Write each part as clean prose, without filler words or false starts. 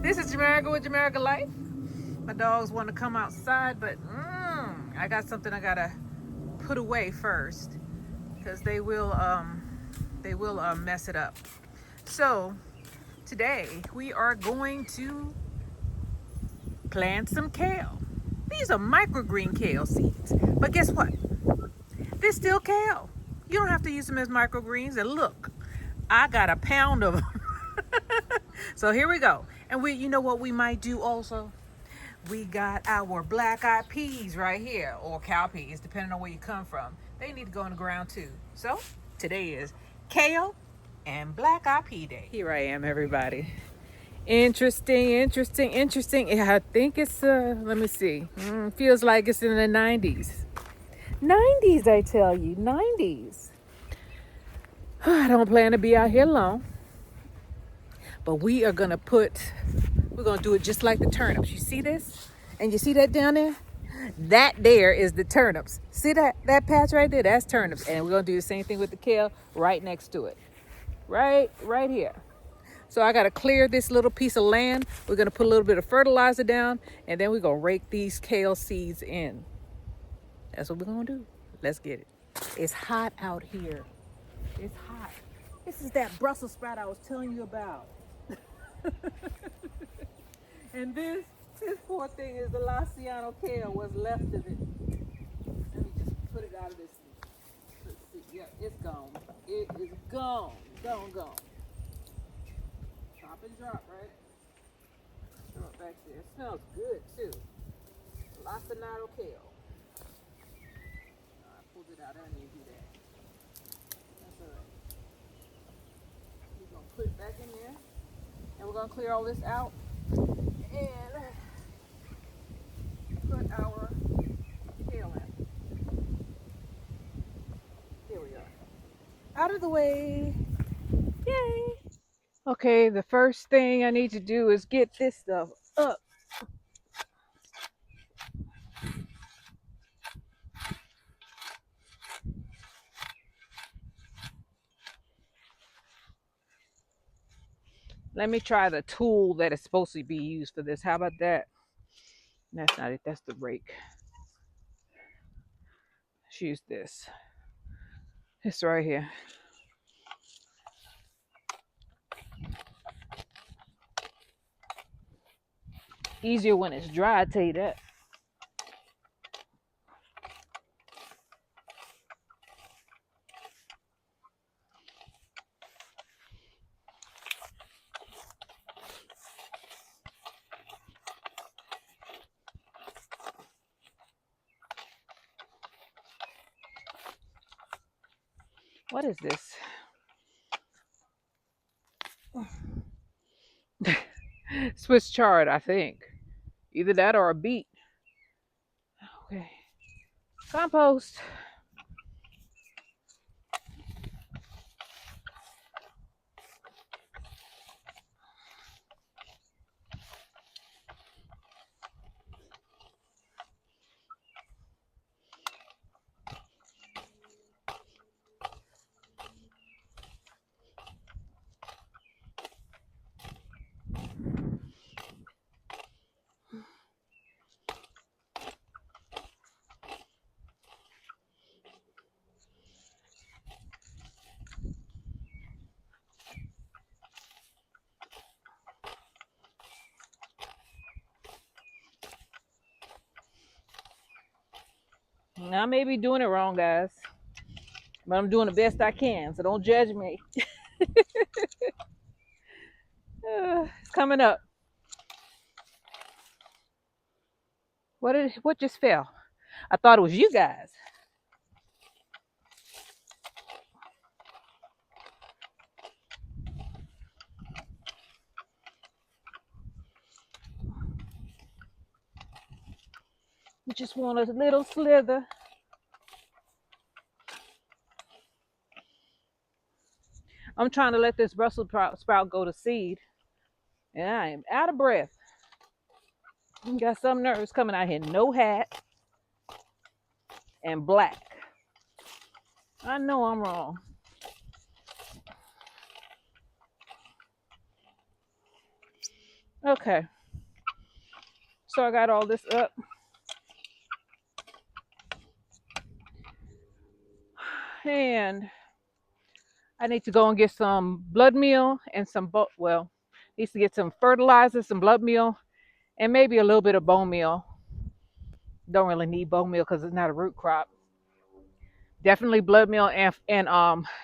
This is Jamaica with Jamaica Life. My dogs want to come outside, but I got something I gotta put away first because they will mess it up. So today we are going to plant some kale. These are microgreen kale seeds, but guess what? They're still kale. You don't have to use them as microgreens. And look, I got a pound of them. So here we go. And you know what we might do also? We got our black-eyed peas right here, or cowpeas, depending on where you come from. They need to go in the ground too. So today is kale and black-eyed pea day. Here I am, everybody. Interesting. I think it's let me see. Feels like it's in the 90s. 90s, I tell you, 90s. I don't plan to be out here long, but we're gonna do it just like the turnips. You see this? And you see that down there? That there is the turnips. See that patch right there? That's turnips. And we're gonna do the same thing with the kale right next to it. Right here. So I gotta clear this little piece of land. We're gonna put a little bit of fertilizer down, and then we're gonna rake these kale seeds in. That's what we're gonna do. Let's get it. It's hot out here. It's hot. This is that Brussels sprout I was telling you about. And this poor thing is the Laciano kale, what's left of it. Let me just put it out of this. Let's see. Yeah, it's gone. It is gone. Gone. Chop and drop, right? Throw it back there. It smells good too. Laciano kale. I pulled it out. I didn't need to do that. That's all right. We're gonna put it back in there, and we're gonna clear all this out and put our kale in. Here we go. Out of the way. Yay! Okay, the first thing I need to do is get this stuff up. Let me try the tool that is supposed to be used for this. How about that? That's not it. That's the rake. Let's use this. It's right here. Easier when it's dry, I tell you that. What is this? Swiss chard, I think. Either that or a beet. Okay. Compost. I may be doing it wrong, guys, but I'm doing the best I can, so don't judge me. It's coming up. What just fell? I thought it was you guys. You just want a little slither. I'm trying to let this Brussels sprout go to seed. And I am out of breath. Got some nerves coming out here. No hat and black. I know I'm wrong. Okay. So I got all this up. And I need to go and get some blood meal and needs to get some fertilizer, some blood meal, and maybe a little bit of bone meal. Don't really need bone meal because it's not a root crop. Definitely blood meal and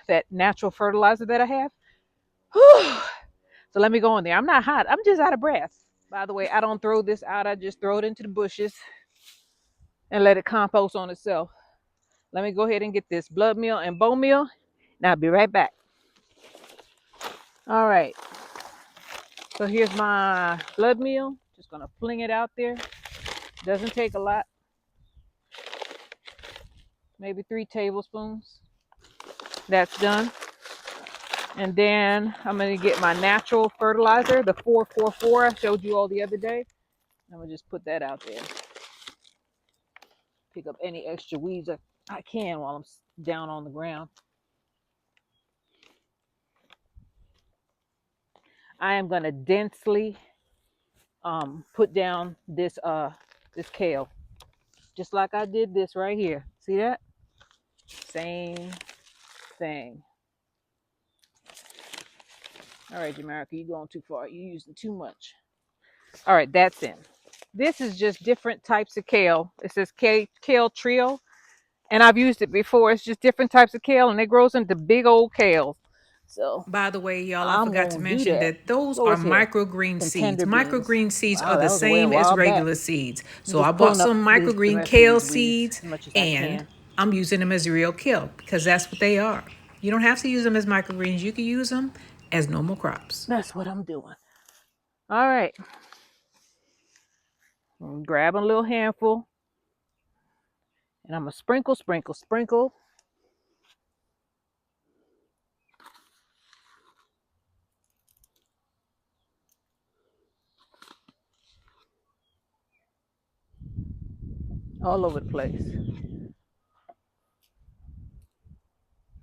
that natural fertilizer that I have. Whew. So let me go in there. I'm not hot. I'm just out of breath. By the way, I don't throw this out. I just throw it into the bushes and let it compost on itself. Let me go ahead and get this blood meal and bone meal. Now I'll be right back. All right. So here's my blood meal. Just gonna fling it out there. Doesn't take a lot. Maybe 3 tablespoons. That's done. And then I'm gonna get my natural fertilizer, the 444 I showed you all the other day. I'm gonna just put that out there. Pick up any extra weeds I can while I'm down on the ground. I am gonna densely put down this kale, just like I did this right here. See that? Same thing. All right, Jamaica, you're going too far. You're using too much. All right, that's in. This is just different types of kale. It says kale trio, and I've used it before. It's just different types of kale, and it grows into big old kales. So By the way, y'all, I I'm forgot to gonna do mention that. that those What are was here? microgreen Some seeds. tender beans. Microgreen seeds are Wow, the that was a same as while back. regular seeds. I'm So I just bought pulling up some the microgreen rest of kale these weeds seeds as much as I and can. I'm using them as real kale because that's what they are. You don't have to use them as microgreens. You can use them as normal crops. That's what I'm doing. All right. I'm grabbing a little handful, and I'm gonna sprinkle, sprinkle, sprinkle. All over the place.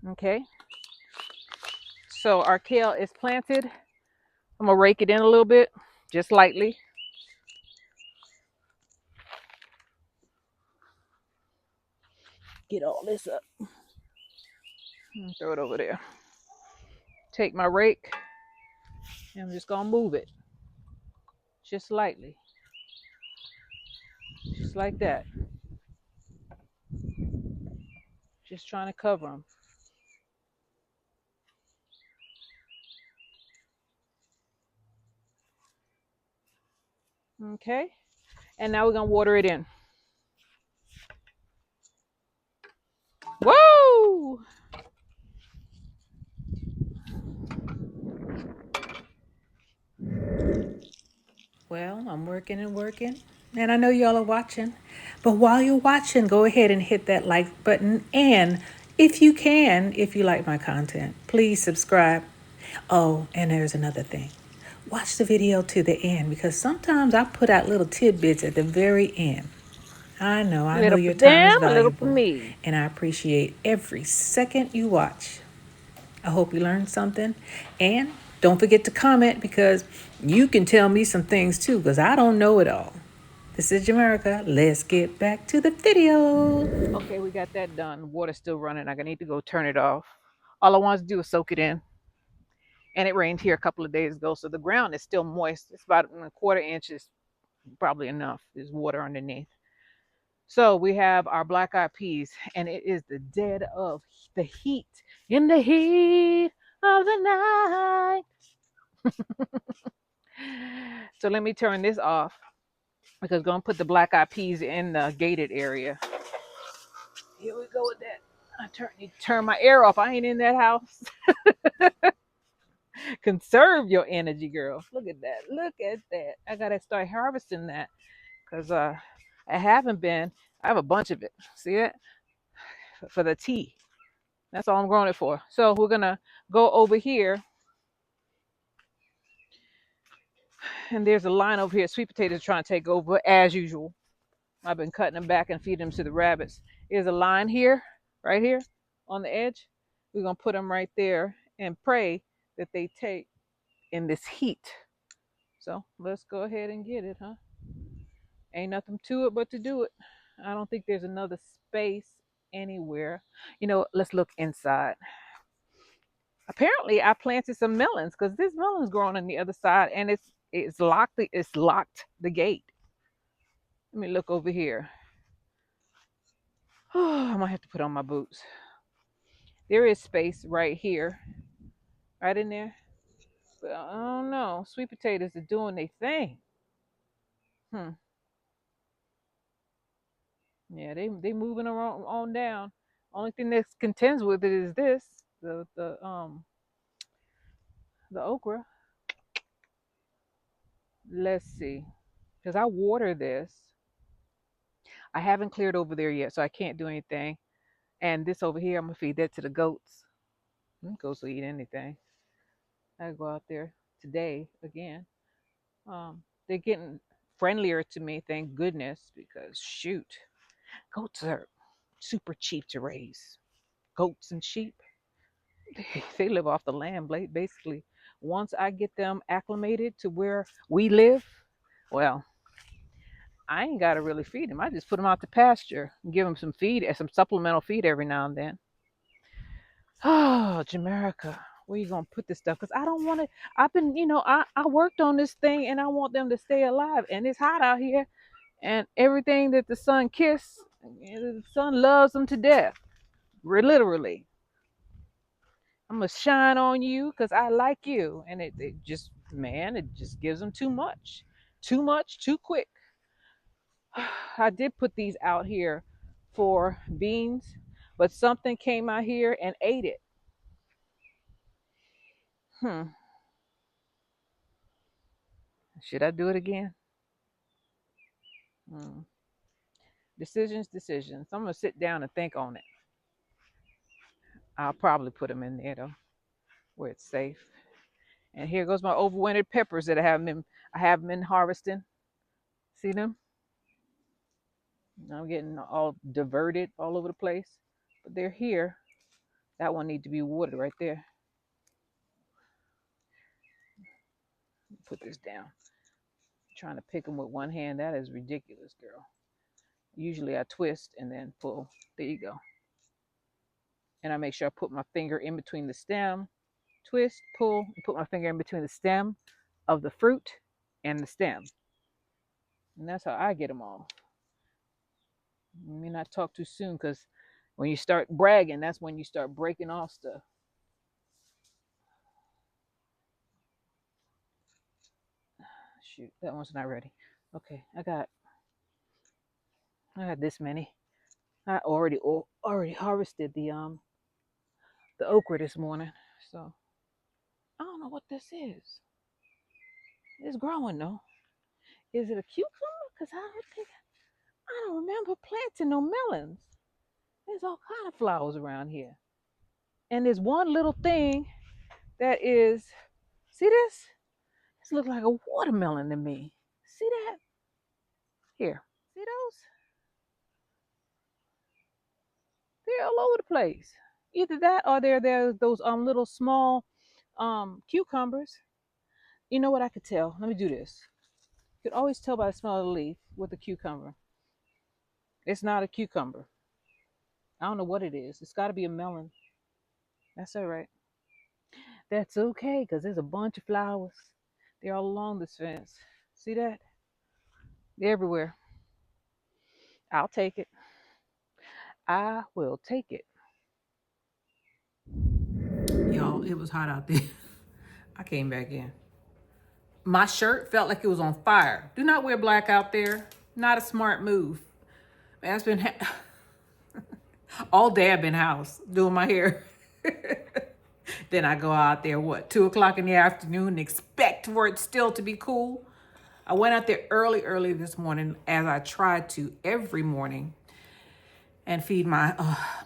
Okay. So our kale is planted. I'm gonna rake it in a little bit, just lightly. Get all this up. And throw it over there. Take my rake, and I'm just gonna move it, just lightly, just like that. Just trying to cover them. Okay. And now we're gonna water it in. Whoa! Well, I'm working and working, and I know y'all are watching. But while you're watching, go ahead and hit that like button. And if you can, if you like my content, please subscribe. Oh, and there's another thing. Watch the video to the end because sometimes I put out little tidbits at the very end. I know Little for your time is them, a little for valuable, me. and I appreciate every second you watch. I hope you learned something. And don't forget to comment because you can tell me some things too because I don't know it all. This is Jamaica. Let's get back to the video. Okay, we got that done. Water's still running. I need to go turn it off. All I want to do is soak it in. And it rained here a couple of days ago, so the ground is still moist. It's about a quarter inch is probably enough. There's water underneath. So we have our black eyed peas, and it is the dead of the heat. In the heat of the night. So let me turn this off because I'm going to put the black eyed peas in the gated area. Here we go with that. Turn my air off. I ain't in that house. Conserve your energy, girl. Look at that. Look at that. I gotta start harvesting that because I haven't been. I have a bunch of it. See it for the tea. That's all I'm growing it for. So we're gonna go over here, and there's a line over here. Sweet potatoes trying to take over as usual. I've been cutting them back and feeding them to the rabbits. There's a line here, right here, on the edge. We're gonna put them right there and pray that they take in this heat. So let's go ahead and get it, huh? Ain't nothing to it but to do it. I don't think there's another space anywhere. Let's look inside. Apparently, I planted some melons because this melon's growing on the other side, and it's locked. It's locked the gate. Let me look over here. Oh, I might have to put on my boots. There is space right here, right in there. But I don't know. Sweet potatoes are doing their thing. Hmm. Yeah, they moving around on down. Only thing that contends with it is this the okra. Let's see, because I water this. I haven't cleared over there yet, so I can't do anything. And this over here, I'm gonna feed that to the goats. Goats will eat anything. I go out there today again. They're getting friendlier to me, thank goodness, because shoot, goats are super cheap to raise. Goats and sheep, they live off the land, basically. Once I get them acclimated to where we live, well, I ain't got to really feed them. I just put them out to pasture and give them some feed, some supplemental feed every now and then. Oh, Jamaica, where you gonna put this stuff? Because I don't want to. I've been, I worked on this thing and I want them to stay alive. And it's hot out here, and everything that the sun kissed, the sun loves them to death. Literally, I'm gonna shine on you because I like you, and it just, man, it just gives them too much, too quick. I did put these out here for beans, but something came out here and ate it. Hmm. Should I do it again? Hmm. Decisions. I'm gonna sit down and think on it. I'll probably put them in there though, where it's safe. And here goes my overwintered peppers that I have been harvesting. See them? I'm getting all diverted all over the place, but they're here. That one needs to be watered right there. Put this down. Trying to pick them with one hand, that is ridiculous, girl. Usually I twist and then pull. There you go. And I make sure I put my finger in between the stem, twist, pull, and put my finger in between the stem of the fruit and the stem. And that's how I get them all. Let me not talk too soon because when you start bragging, that's when you start breaking off stuff. Shoot, that one's not ready. Okay, I got this many. I already harvested the okra this morning. So I don't know what this is. It's growing though. Is it a cucumber? Because I don't remember planting no melons. There's all kind of flowers around here. And there's one little thing that is, see this? This looks like a watermelon to me. See that? Here. See those? They're all over the place. Either that or they're those little small cucumbers. You know what I could tell? Let me do this. You could always tell by the smell of the leaf with a cucumber. It's not a cucumber. I don't know what it is. It's got to be a melon. That's all right. That's okay because there's a bunch of flowers. They're all along this fence. See that? They're everywhere. I'll take it. I will take it. Y'all, it was hot out there. I came back in. My shirt felt like it was on fire. Do not wear black out there. Not a smart move. Man, it's been all day I've been house doing my hair. Then I go out there, 2 o'clock in the afternoon, and expect for it still to be cool. I went out there early this morning, as I try to every morning, and feed my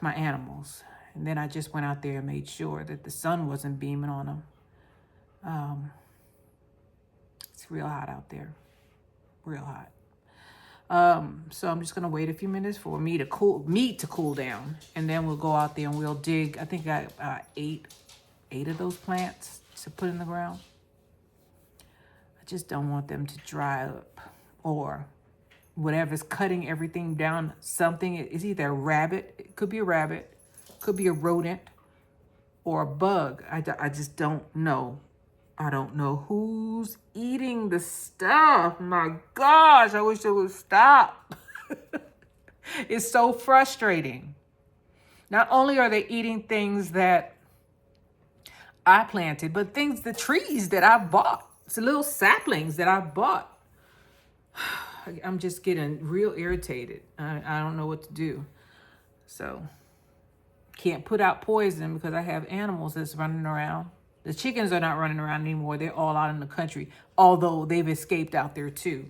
animals. And then I just went out there and made sure that the sun wasn't beaming on them. It's real hot out there, real hot. So I'm just gonna wait a few minutes for meat to cool down, and then we'll go out there and we'll dig. I think I got eight of those plants to put in the ground. I just don't want them to dry up, or whatever's cutting everything down. Something is either a rabbit, it could be a rabbit, could be a rodent, or a bug. I just don't know. I don't know who's eating the stuff. My gosh, I wish it would stop. It's so frustrating. Not only are they eating things that I planted, but the trees that I bought. It's little saplings that I bought. I'm just getting real irritated. I don't know what to do. So, can't put out poison because I have animals that's running around. The chickens are not running around anymore. They're all out in the country, although they've escaped out there too.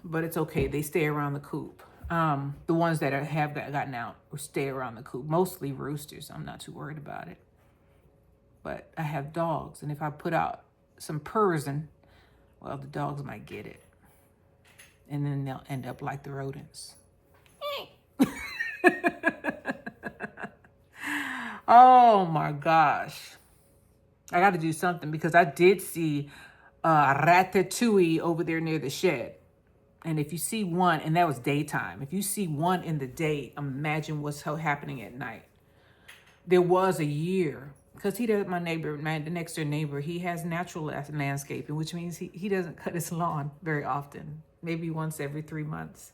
But it's okay. They stay around the coop. The ones that have gotten out or stay around the coop, mostly roosters. I'm not too worried about it. But I have dogs, and if I put out some Persian, well, the dogs might get it. And then they'll end up like the rodents. Oh my gosh. I got to do something because I did see ratatouille over there near the shed. And if you see one, and that was daytime, if you see one in the day, imagine what's happening at night. There was a year, because he does, the next door neighbor, he has natural landscaping, which means he doesn't cut his lawn very often, maybe once every 3 months.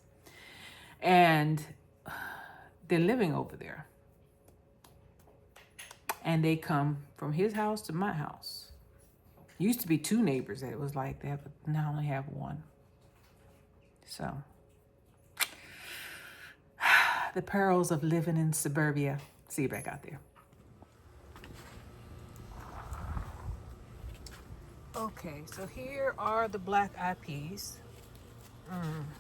And they're living over there. And they come from his house to my house. Used to be 2 neighbors that it was like that, but now I only have 1. So, the perils of living in suburbia. See you back out there. Okay, so here are the black-eyed peas.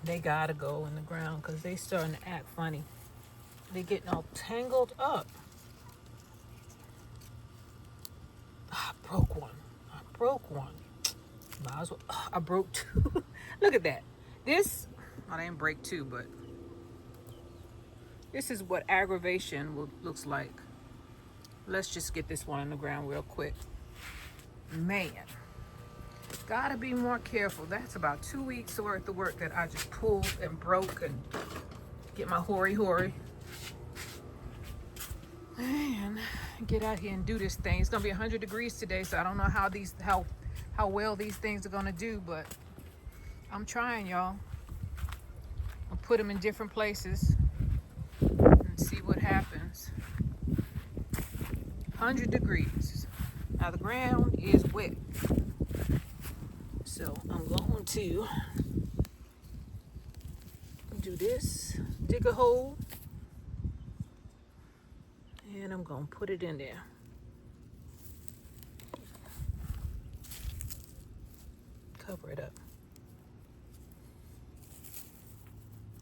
They gotta go in the ground because they starting to act funny. They getting all tangled up. I broke one. Might as well. I broke 2. Look at that. This, I didn't break 2, but this is what aggravation looks like. Let's just get this one on the ground real quick. Man, gotta be more careful. That's about 2 weeks worth of work that I just pulled and broke and get my hoary. Man, get out here and do this thing. It's gonna be 100 degrees today, so I don't know how well these things are gonna do, but I'm trying, y'all. I'll put them in different places and see what happens. 100 degrees. Now the ground is wet, so I'm going to do this, dig a hole, and I'm gonna put it in there. Cover it up.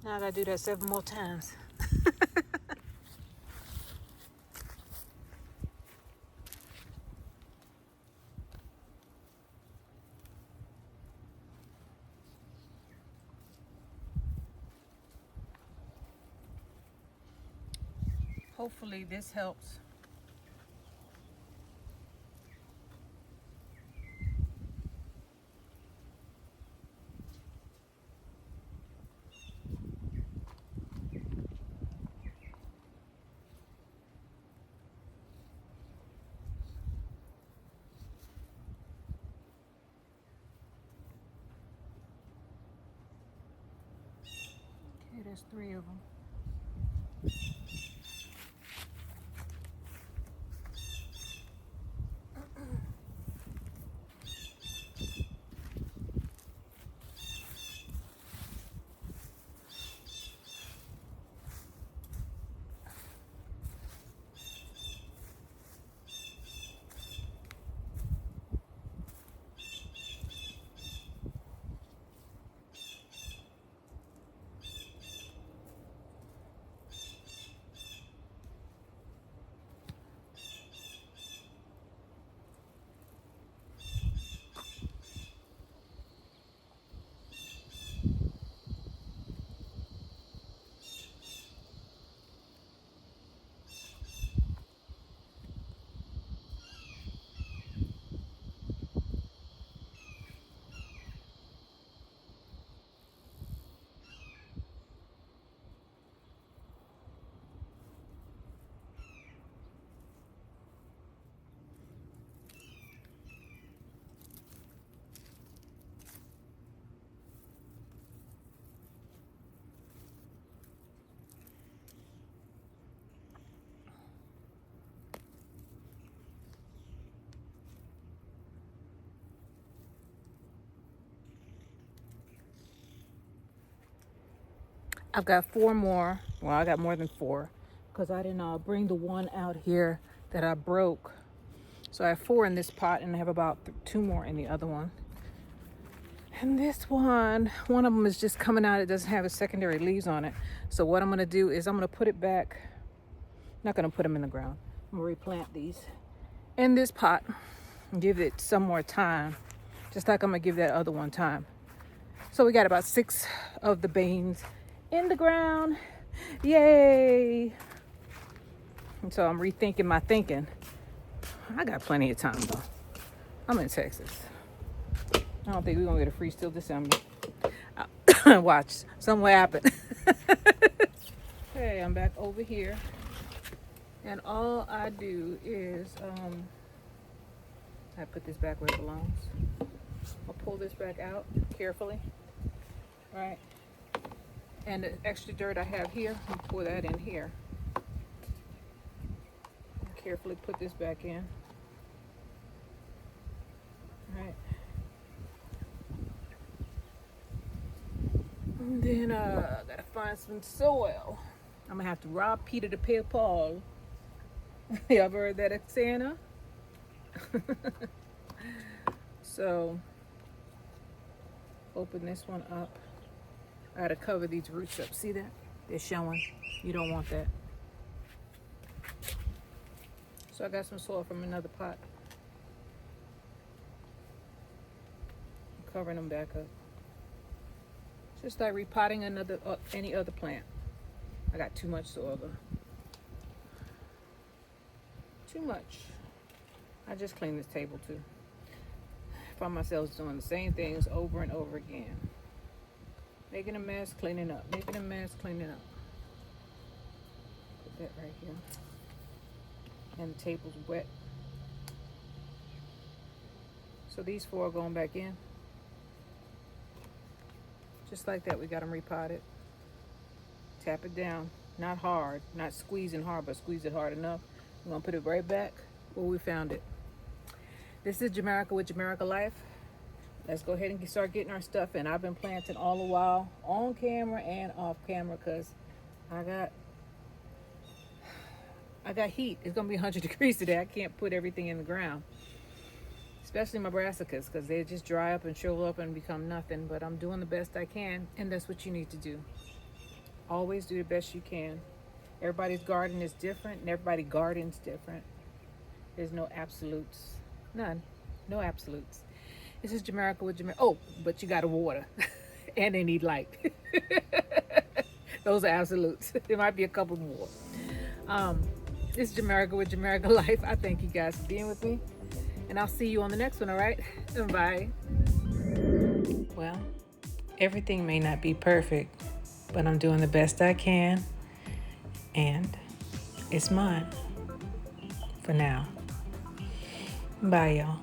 Now I gotta do that 7 more times. Hopefully this helps. Okay, there's 3 of them. I've got 4 more. Well, I got more than 4 because I didn't bring the one out here that I broke. So I have 4 in this pot and I have about 2 more in the other one. And this one of them is just coming out. It doesn't have a secondary leaves on it. So what I'm going to do is I'm going to put it back. I'm not going to put them in the ground. I'm going to replant these in this pot and give it some more time. Just like I'm going to give that other one time. So we got about 6 of the beans in the ground. Yay! And so I'm rethinking my thinking. I got plenty of time though. I'm in Texas. I don't think we're gonna get a freeze till December. Watch, something will happen. Okay, I'm back over here. And all I do is, I put this back where it belongs. I'll pull this back out carefully. Right? And the extra dirt I have here, I'll pour that in here. Carefully put this back in. Right. And then I gotta find some soil. I'm gonna have to rob Peter to pay Paul. You ever heard that saying, huh? So open this one up. I gotta cover these roots up. See that? They're showing. You don't want that. So I got some soil from another pot. I'm covering them back up. Just like repotting any other plant. I got too much soil though. Too much. I just cleaned this table too. I found myself doing the same things over and over again. Making a mess, cleaning up. Making a mess, cleaning up. Put that right here. And the table's wet. So these 4 are going back in. Just like that, we got them repotted. Tap it down. Not hard, not squeezing hard, but squeeze it hard enough. We're gonna put it right back where we found it. This is Jamaica with Jamaica Life. Let's go ahead and start getting our stuff in. I've been planting all the while, on camera and off camera, because I got heat. It's gonna be 100 degrees today. I can't put everything in the ground, especially my brassicas, because they just dry up and shrivel up and become nothing. But I'm doing the best I can, and that's what you need to do. Always do the best you can. Everybody's garden is different, and everybody's garden's different. There's no absolutes. None. No absolutes. This is Jamaica with Jamaica. Oh, but you gotta water. And they need light. Those are absolutes. There might be a couple more. This is Jamaica with Jamaica Life. I thank you guys for being with me. And I'll see you on the next one, all right? Bye. Well, everything may not be perfect, but I'm doing the best I can. And it's mine. For now. Bye, y'all.